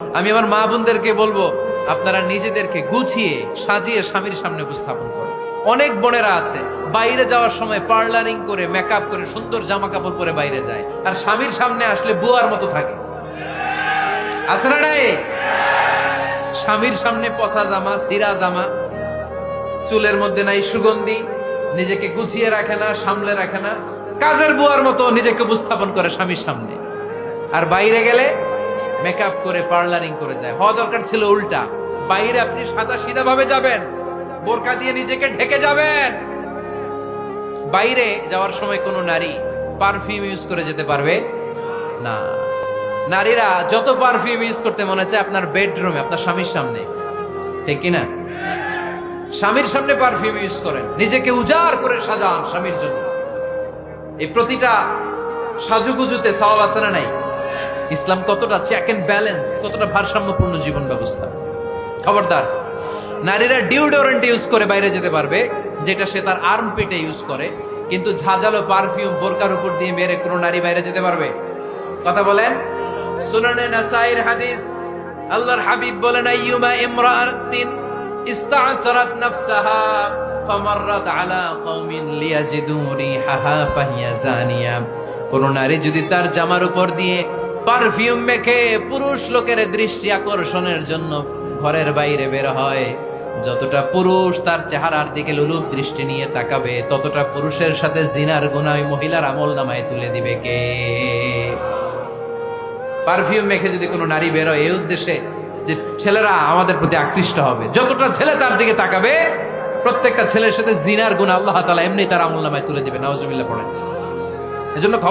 আমি আমার মা বোনদেরকে বলবো, আপনারা নিজেদেরকে গুছিয়ে সাজিয়ে স্বামীর সামনে উপস্থাপন করেন। অনেক বোনেরা আছে বাইরে যাওয়ার সময় পার্লারিং করে মেকআপ করে সুন্দর জামা কাপড় পরে বাইরে যায়, আর স্বামীর সামনে আসলে বুয়ার মতো থাকে। আছে না নাই? স্বামীর সামনে পচা জামা, ছিঁড়া জামা, চুলের মধ্যে নাই সুগন্ধি, নিজেকে গুছিয়ে রাখে না, সামলে রাখে না, কাজের বুয়ার মতো নিজেকে উপস্থাপন করে স্বামীর সামনে। আর বাইরে গেলে মেকআপ করে পার্লারিং করে যায়। হওয়া দরকার ছিল উল্টা, বাইরে আপনি সাদা সিধা ভাবে যাবেন, বোরকা দিয়ে নিজেকে ঢেকে যাবেন। বাইরে যাওয়ার সময় কোনো নারী পারফিউম ইউজ করে যেতে পারবে না। নারীরা যত পারফিউম ইউজ করতে মনে চায় আপনার বেডরুমে, আপনার স্বামীর সামনে, ঠিক কিনা? স্বামীর সামনে পারফিউম ইউজ করেন, নিজেকে উজাড় করে সাজান স্বামীর জন্য। এই প্রতিটা সাজুগুজুতে সওয়াব আছে না নাই? ইসলাম কতটা চেক এন্ড ব্যালেন্স, কতটা ভারসাম্যপূর্ণ জীবন ব্যবস্থা। খবরদার, নারীরা ডিওডোরেন্ট ইউজ করে বাইরে যেতে পারবে, যেটা সে তার আর্মপিটে ইউজ করে, কিন্তু ঝাঁঝালো পারফিউম বোরকার উপর দিয়ে মেরে কোনো নারী বাইরে যেতে পারবে? কথা বলেন। সুনানে নাসাইর হাদিস, আল্লাহর হাবিব বলেন, আইয়ুমা ইমরাআতিন ইস্তা'সারাত নাফসাহা ফামাররাত আলা কওমিন লিয়াজিদু রিহাহা ফাহিয়া জানিয়া। কোন নারী যদি তার জামার উপর দিয়ে পারফিউম মেখে পুরুষ লোকের দৃষ্টি আকর্ষণের জন্য ঘরের বাইরে বের হয়, যতটা পুরুষ তার চেহারার দিকে লোলুপ দৃষ্টি নিয়ে তাকাবে, ততটা পুরুষের সাথে জিনার গুনাহ ওই মহিলার আমলনামায় তুলে দিবে কে? পারফিউম মেখে যদি কোনো নারী বের হয় এই উদ্দেশ্যে যে ছেলেরা আমাদের প্রতি আকৃষ্ট হবে, যতটা ছেলে তার দিকে তাকাবে, প্রত্যেকটা ছেলের সাথে জিনার গুনাহ আল্লাহ তাআলা এমনি তার আমলনামায় তুলে দিবে। নাউজুবিল্লাহ পড়েন। এজন্য